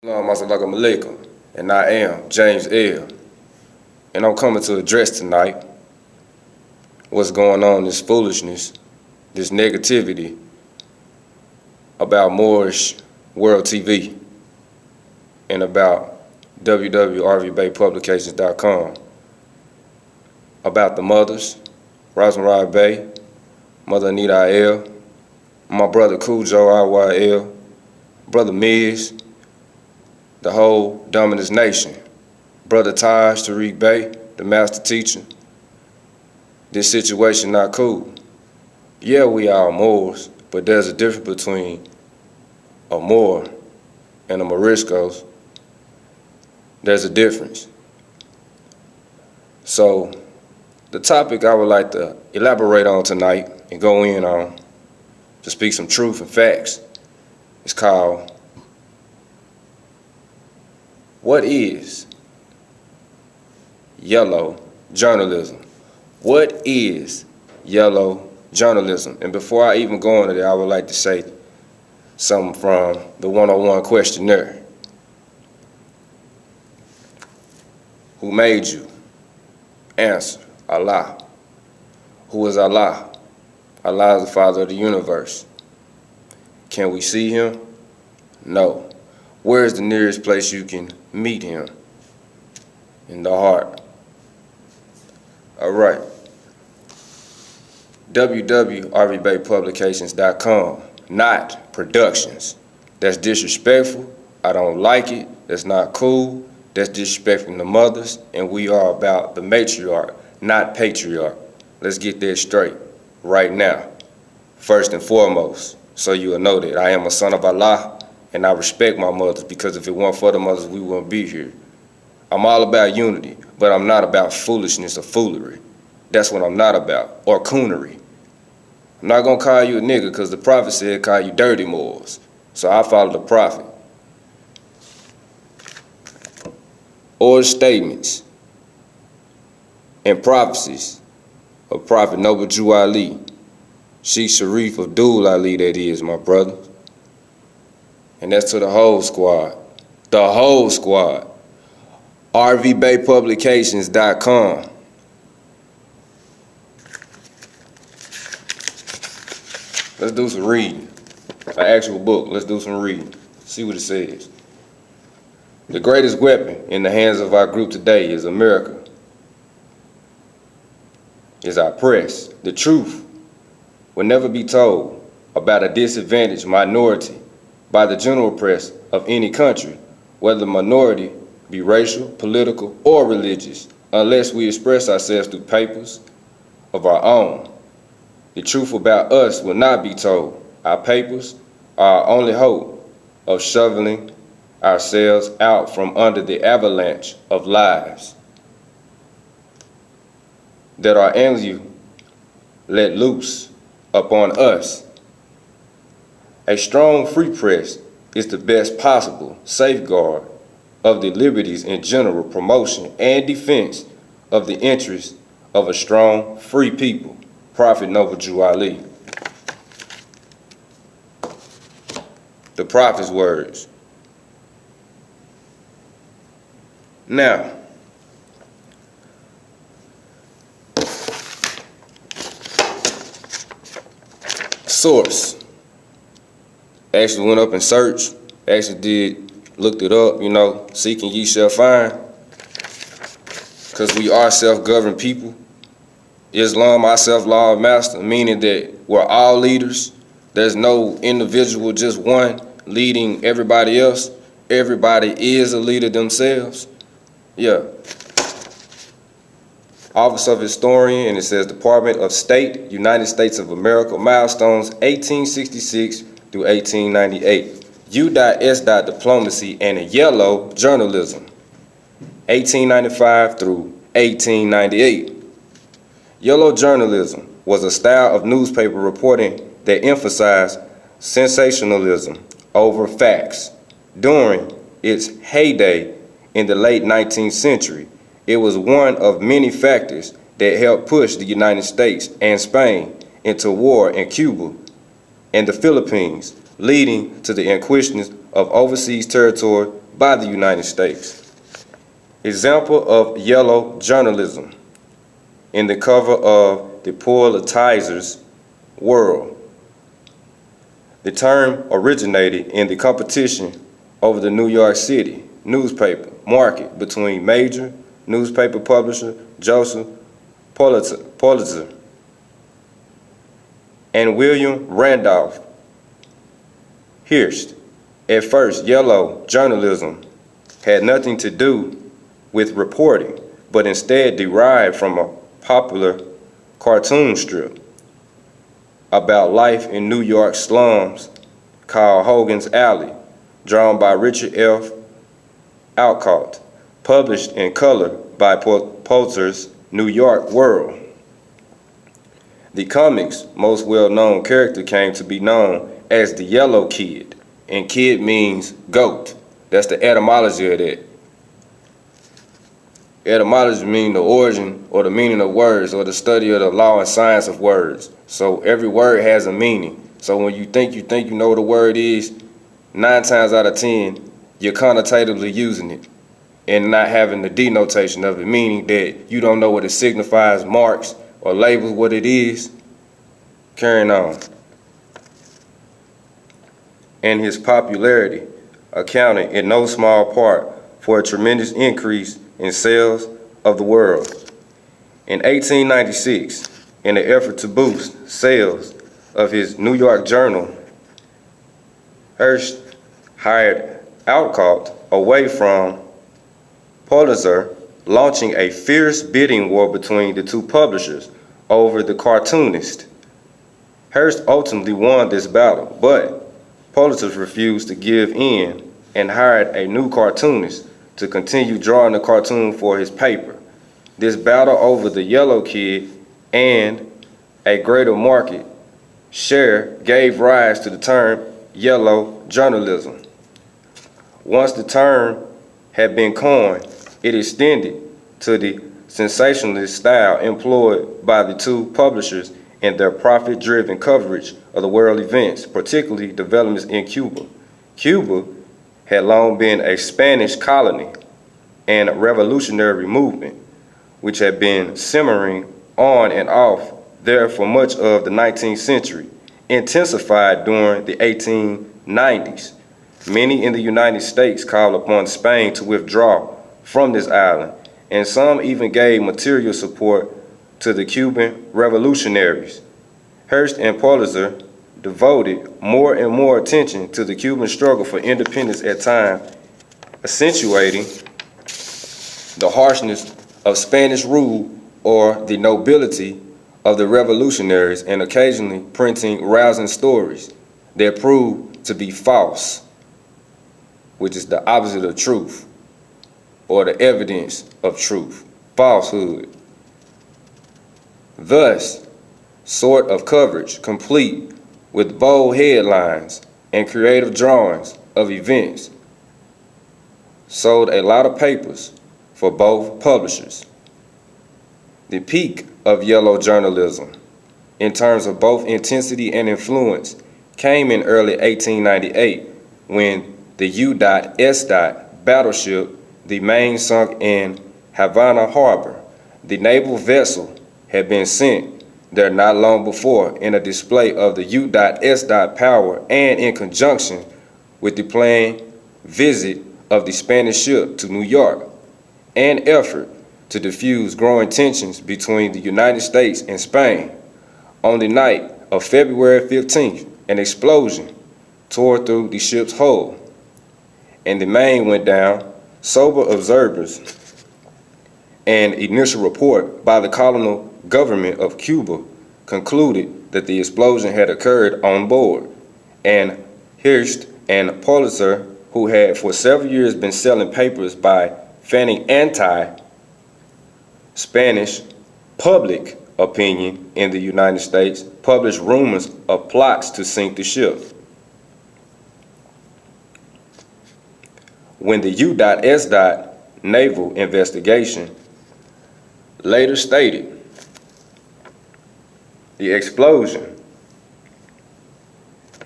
Assalamu alaikum, and I am James L. And I'm coming to address tonight what's going on, this foolishness, this negativity about Moorish World TV and about www.rvbaypublications.com, about the mothers, Rosemary Bay, Mother Anita L, my brother Cujo IYL, brother Miz, the whole Dominus Nation, brother Taj Tariq Bay, the master teacher. This situation not cool. Yeah, we are Moors, but there's a difference between a Moor and a Moriscos. There's a difference. So the topic I would like to elaborate on tonight and go in on to speak some truth and facts is called, what is yellow journalism? What is yellow journalism? And before I even go into that, I would like to say something from the 101 questionnaire. Who made you? Answer, Allah. Who is Allah? Allah is the Father of the universe. Can we see him? No. Where is the nearest place you can meet him? In the heart. All right. www.rvbaypublications.com, not productions. That's disrespectful. I don't like it. That's not cool. That's disrespecting the mothers. And we are about the matriarch, not patriarch. Let's get that straight right now. First and foremost, so you will know that I am a son of Allah. And I respect my mothers, because if it weren't for the mothers, we wouldn't be here. I'm all about unity, but I'm not about foolishness or foolery. That's what I'm not about, or coonery. I'm not going to call you a nigga because the prophet said call you dirty Moors. So I follow the prophet. Or statements and prophecies of Prophet Noble Jew Ali, Sheikh Sharif Abdul Ali, that is, my brother. And that's to the whole squad. The whole squad. rvbaypublications.com. Let's do some reading. An actual book. Let's do some reading. See what it says. The greatest weapon in the hands of our group today is America. Is our press. The truth will never be told about a disadvantaged minority by the general press of any country, whether the minority be racial, political, or religious, unless we express ourselves through papers of our own. The truth about us will not be told. Our papers are our only hope of shoveling ourselves out from under the avalanche of lies that are endlessly let loose upon us. A strong free press is the best possible safeguard of the liberties in general, promotion and defense of the interests of a strong free people. Prophet Noble Jew Ali. The prophet's words. Now, source. Actually went up and searched, looked it up, seeking ye shall find. Because we are self-governed people. Islam, our self-law master, meaning that we're all leaders. There's no individual, just one, leading everybody else. Everybody is a leader themselves. Yeah. Office of Historian, and it says Department of State, United States of America, milestones 1866 through 1898. U.S. Diplomacy and Yellow Journalism, 1895 through 1898. Yellow journalism was a style of newspaper reporting that emphasized sensationalism over facts. During its heyday in the late 19th century, it was one of many factors that helped push the United States and Spain into war in Cuba and the Philippines, leading to the acquisition of overseas territory by the United States. Example of yellow journalism in the cover of the Pulitizer's World. The term originated in the competition over the New York City newspaper market between major newspaper publisher Joseph Pulitzer and William Randolph Hearst. At first, yellow journalism had nothing to do with reporting, but instead derived from a popular cartoon strip about life in New York slums called Hogan's Alley, drawn by Richard F. Alcott, published in color by Pulitzer's New York World. The comic's most well-known character came to be known as the Yellow Kid, and kid means goat. That's the etymology of that. Etymology means the origin or the meaning of words, or the study of the law and science of words. So every word has a meaning. So when you think you know what a word is, 9 times out of 10, you're connotatively using it and not having the denotation of it, meaning that you don't know what it signifies, marks, or labels what it is. Carrying on. And his popularity accounted in no small part for a tremendous increase in sales of the world. In 1896, in an effort to boost sales of his New York journal, Hearst hired Alcott away from Pulitzer, launching a fierce bidding war between the two publishers over the cartoonist. Hearst ultimately won this battle, but Pulitzer refused to give in and hired a new cartoonist to continue drawing the cartoon for his paper. This battle over the Yellow Kid and a greater market share gave rise to the term yellow journalism. Once the term had been coined, it extended to the sensationalist style employed by the two publishers in their profit-driven coverage of the world events, particularly developments in Cuba. Cuba had long been a Spanish colony and a revolutionary movement, which had been simmering on and off there for much of the 19th century, intensified during the 1890s. Many in the United States called upon Spain to withdraw from this island, and some even gave material support to the Cuban revolutionaries. Hearst and Pulitzer devoted more and more attention to the Cuban struggle for independence at times, accentuating the harshness of Spanish rule or the nobility of the revolutionaries, and occasionally printing rousing stories that proved to be false, which is the opposite of truth, or the evidence of truth, falsehood. Thus, sort of coverage complete with bold headlines and creative drawings of events sold a lot of papers for both publishers. The peak of yellow journalism, in terms of both intensity and influence, came in early 1898 when the U.S. battleship, the Maine, sunk in Havana Harbor. The naval vessel had been sent there not long before in a display of the U.S. power and in conjunction with the planned visit of the Spanish ship to New York, an effort to diffuse growing tensions between the United States and Spain. On the night of February 15th, an explosion tore through the ship's hull, and the Maine went down. Sober observers and initial report by the colonial government of Cuba concluded that the explosion had occurred on board, and Hearst and Pulitzer, who had for several years been selling papers by fanning anti-Spanish public opinion in the United States, published rumors of plots to sink the ship. When the U.S. naval investigation later stated the explosion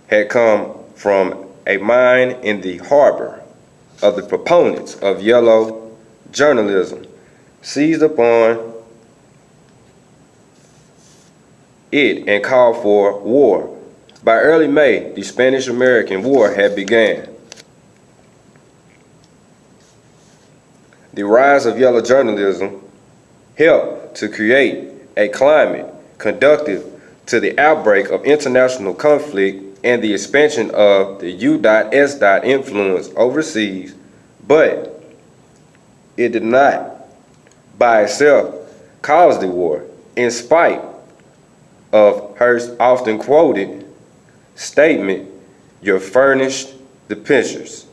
had come from a mine in the harbor of the proponents of yellow journalism seized upon it and called for war. By early May, the Spanish-American War had begun. The rise of yellow journalism helped to create a climate conducive to the outbreak of international conflict and the expansion of the U.S. influence overseas, but it did not by itself cause the war, in spite of Hearst's often quoted statement, "You furnished the pictures,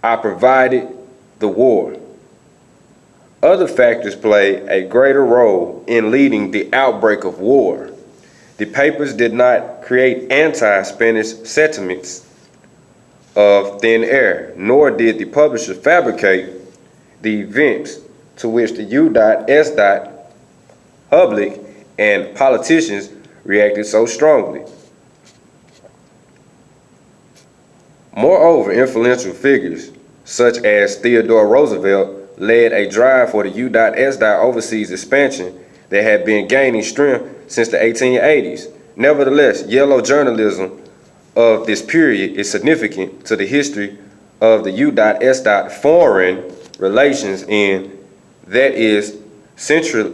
I provided the war." Other factors played a greater role in leading the outbreak of war. The papers did not create anti-Spanish sentiments of thin air, nor did the publisher fabricate the events to which the U.S. public and politicians reacted so strongly. Moreover, influential figures such as Theodore Roosevelt led a drive for the U.S. overseas expansion that had been gaining strength since the 1880s. Nevertheless, yellow journalism of this period is significant to the history of the U.S. foreign relations, and that is central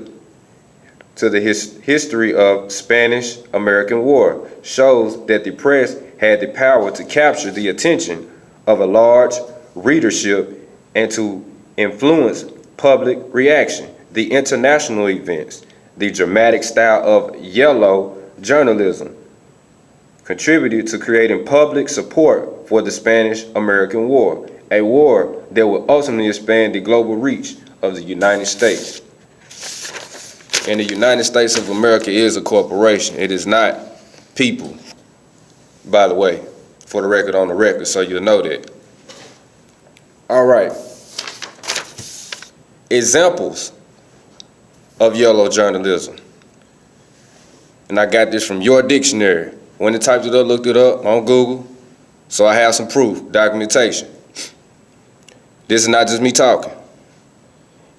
to the history of Spanish-American War, shows that the press had the power to capture the attention of a large readership and to influence public reaction. The international events, the dramatic style of yellow journalism, contributed to creating public support for the Spanish-American War, a war that would ultimately expand the global reach of the United States. And the United States of America is a corporation. It is not people, by the way, for the record on the record, so you'll know that. All right. Examples of yellow journalism. And I got this from your dictionary. When I typed it up, looked it up on Google, so I have some proof, documentation. This is not just me talking.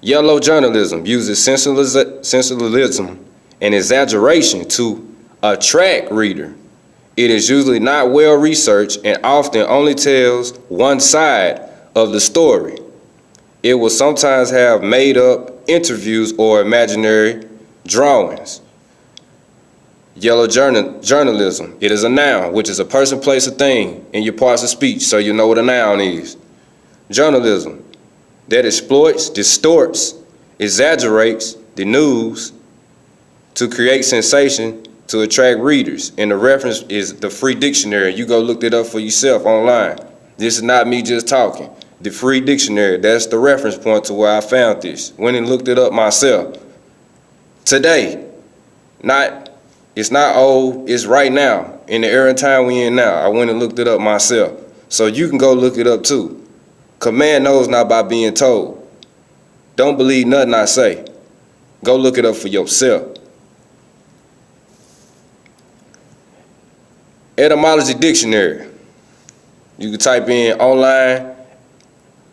Yellow journalism uses sensationalism and exaggeration to attract reader. It is usually not well researched and often only tells one side of the story. It will sometimes have made up interviews or imaginary drawings. Yellow journalism, it is a noun, which is a person, place, or thing in your parts of speech, so you know what a noun is. Journalism that exploits, distorts, exaggerates the news to create sensation to attract readers. And the reference is the free dictionary. You go look it up for yourself online. This is not me just talking. The free dictionary, that's the reference point to where I found this. Went and looked it up myself. Today, it's not old, it's right now. In the era and time we in now, I went and looked it up myself. So you can go look it up too. Command knows not by being told. Don't believe nothing I say. Go look it up for yourself. Etymology dictionary. You can type in online,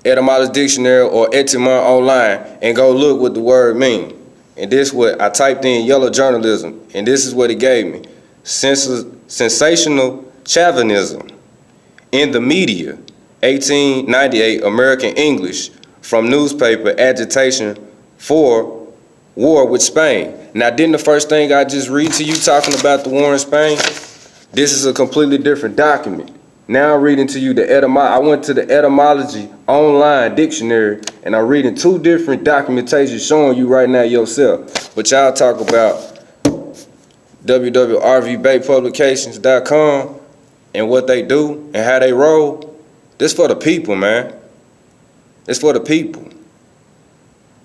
etymology dictionary or etymon online and go look what the word means. And this is what I typed in, yellow journalism, and this is what it gave me. Sensational chauvinism in the media, 1898 American English, from newspaper agitation for war with Spain. Now, didn't the first thing I just read to you talking about the war in Spain? This is a completely different document. Now I'm reading to you the etymology. I went to the etymology online dictionary and I'm reading two different documentations showing you right now yourself. But y'all talk about www.rvbaypublications.com and what they do and how they roll. This for the people, man. It's for the people.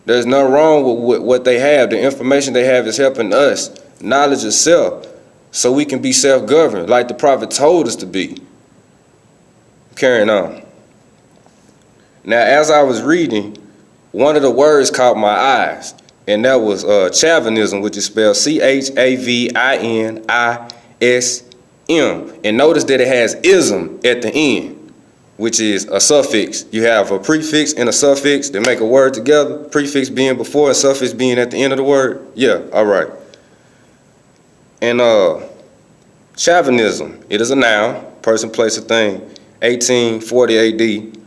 There's nothing wrong with what they have. The information they have is helping us. Knowledge of self, so we can be self-governed like the prophet told us to be. Carrying on. Now, as I was reading, one of the words caught my eyes, and that was chauvinism, which is spelled C-H-A-V-I-N-I-S-M. And notice that it has ism at the end, which is a suffix. You have a prefix and a suffix that make a word together, prefix being before and suffix being at the end of the word. Yeah, all right. And chauvinism, it is a noun, person, place, or thing, 1840 AD,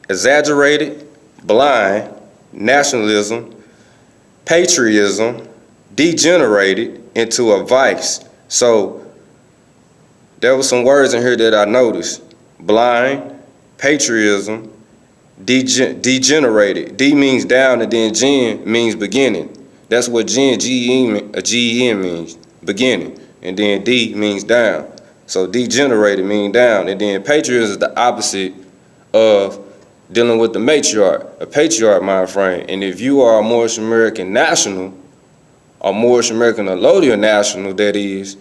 exaggerated, blind, nationalism, patriotism, degenerated into a vice. So there were some words in here that I noticed. Blind, patriotism, degenerated. D means down, and then gen means beginning. That's what G-E-N means, beginning. And then D means down. So degenerated means down. And then patriotism is the opposite of dealing with the matriarch, a patriarch mind frame. And if you are a Moorish American national, a Moorish American allodial national, that is,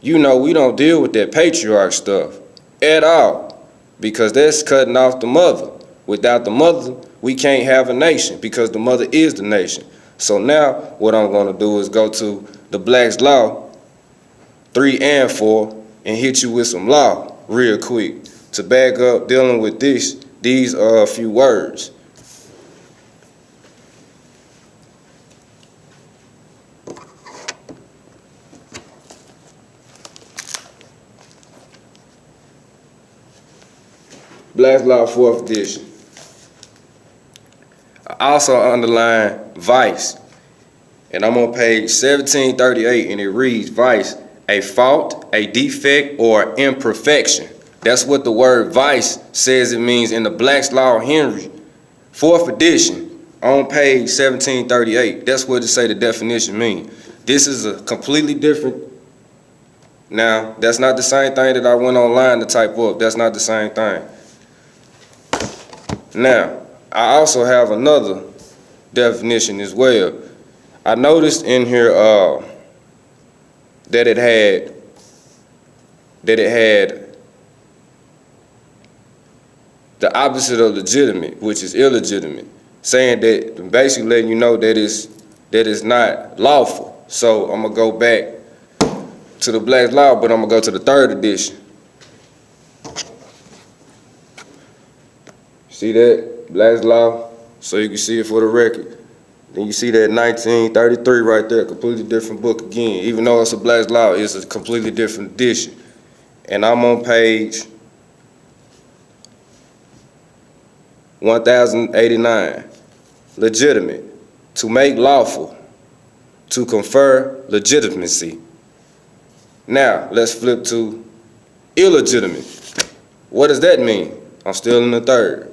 you know we don't deal with that patriarch stuff at all, because that's cutting off the mother. Without the mother, we can't have a nation, because the mother is the nation. So now what I'm going to do is go to the Black's Law 3 and 4 and hit you with some law real quick to back up dealing with these few words. Black's Law 4th edition. I also underline vice, and I'm on page 1738, and it reads, vice, a fault, a defect, or imperfection. That's what the word vice says it means in the Black's Law Henry, 4th edition, on page 1738. That's what it say the definition means. This is a completely different. Now, that's not the same thing that I went online to type up. That's not the same thing. Now, I also have another definition as well. I noticed in here that it had the opposite of legitimate, which is illegitimate, saying that, basically letting you know that it's not lawful. So I'm gonna go back to the Black's Law, but I'm gonna go to the 3rd edition. See that? Black's Law, so you can see it for the record. Then you see that 1933 right there, completely different book again. Even though it's a Black's Law, it's a completely different edition. And I'm on page 1089. Legitimate, to make lawful, to confer legitimacy. Now, let's flip to illegitimate. What does that mean? I'm still in the 3rd.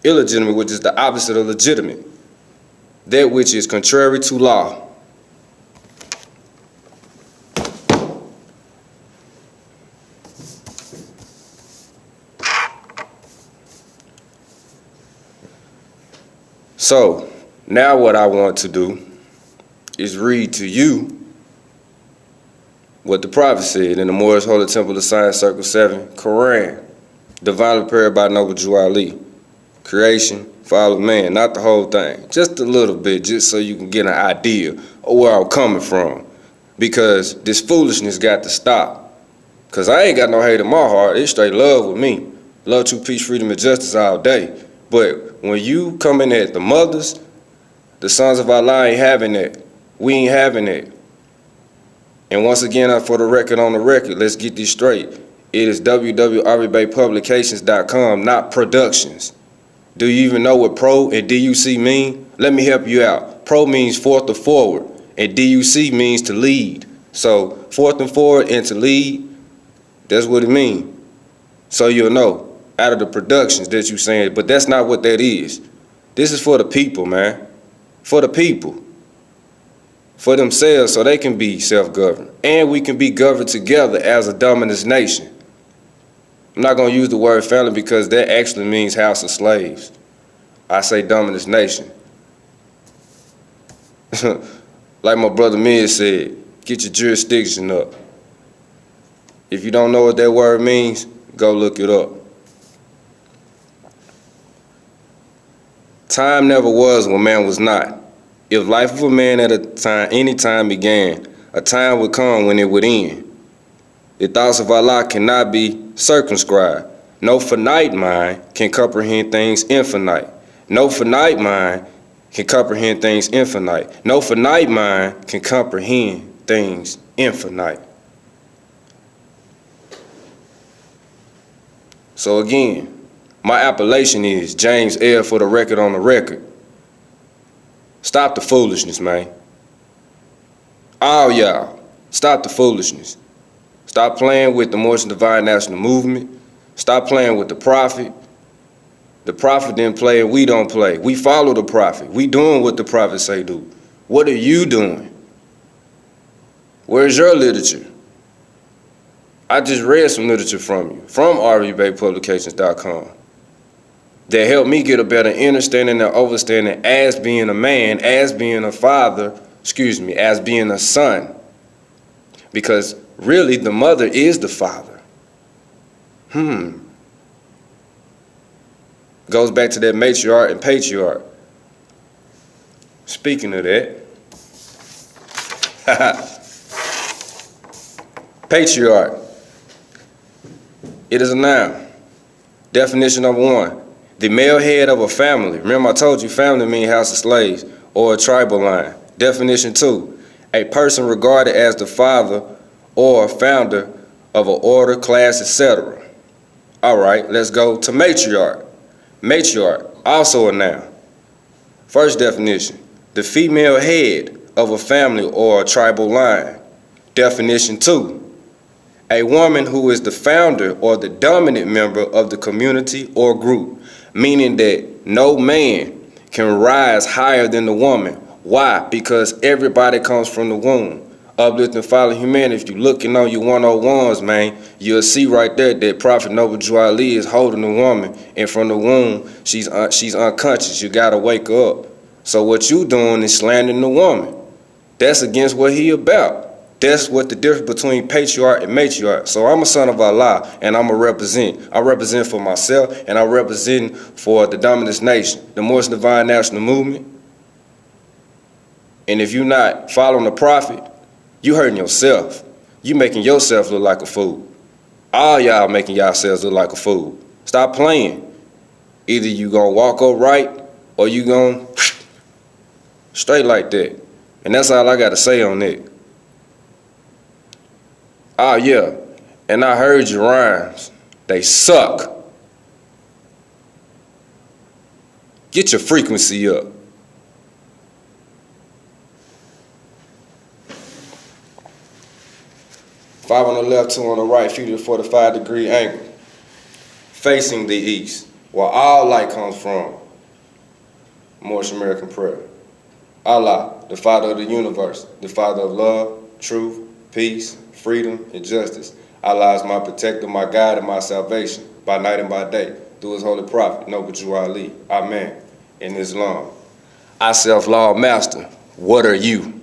Illegitimate, which is the opposite of legitimate. That which is contrary to law. So, now what I want to do is read to you what the prophet said in the Moorish Holy Temple of Science, Circle 7, Quran, divinely prepared by Noble Jew Ali. Creation, fall of man, not the whole thing, just a little bit, just so you can get an idea of where I'm coming from. Because this foolishness got to stop. Because I ain't got no hate in my heart, it's straight love with me. Love, truth, peace, freedom, and justice all day. But when you coming at the mothers, the sons of Allah ain't having that. We ain't having that. And once again, for the record on the record, let's get this straight. It is www.aribaypublications.com, not productions. Do you even know what pro and DUC mean? Let me help you out. Pro means forth or forward, and DUC means to lead. So forth and forward and to lead, that's what it means. So you'll know out of the productions that you saying, but that's not what that is. This is for the people, man. For the people. For themselves, so they can be self-governed. And we can be governed together as a dominant nation. I'm not going to use the word family because that actually means house of slaves. I say dominant nation. Like my brother Miz said, get your jurisdiction up. If you don't know what that word means, go look it up. Time never was when man was not. If life of a man at a time, any time began, a time would come when it would end. The thoughts of Allah cannot be circumscribed. No finite mind can comprehend things infinite. No finite mind can comprehend things infinite. No finite mind can comprehend things infinite. So again, my appellation is James L. for the record on the record. Stop the foolishness, man. All y'all, stop the foolishness. Stop playing with the Moorish Divine National Movement. Stop playing with the prophet. The prophet didn't play and we don't play. We follow the prophet. We doing what the prophet say do. What are you doing? Where's your literature? I just read some literature from you, from rvbaypublications.com, that helped me get a better understanding and understanding as being a man, as being a father, as being a son. Because really the mother is the father. Goes back to that matriarch and patriarch. Speaking of that, patriarch. It is a noun. Definition number 1, the male head of a family. Remember I told you family means house of slaves or a tribal line. Definition 2, a person regarded as the father or founder of an order, class, etc. All right, let's go to matriarch. Matriarch, also a noun. First definition, the female head of a family or a tribal line. Definition 2, a woman who is the founder or the dominant member of the community or group, meaning that no man can rise higher than the woman. Why? Because everybody comes from the womb. Uplift and follow humanity. If you're looking on your 101s, man, you'll see right there that Prophet Noble Drew Ali is holding the woman, and from the womb, she's unconscious. You gotta wake her up. So what you doing is slandering the woman. That's against what he about. That's what the difference between patriarch and matriarch. So I'm a son of Allah, and I'm a represent. I represent for myself, and I represent for the dominant nation, the Moorish Divine National Movement. And if you're not following the prophet, you hurting yourself. You making yourself look like a fool. All y'all making yourselves look like a fool. Stop playing. Either you gonna walk upright or you gonna straight like that. And that's all I gotta say on that. Oh yeah, and I heard your rhymes. They suck. Get your frequency up. 5 on the left, 2 on the right, feet at a 45-degree angle, facing the east, where all light comes from. Moorish American prayer. Allah, the Father of the universe, the Father of love, truth, peace, freedom, and justice. Allah is my protector, my guide, and my salvation, by night and by day, through his holy prophet, Noble Drew Ali. Amen. In Islam. I self-law master, what are you?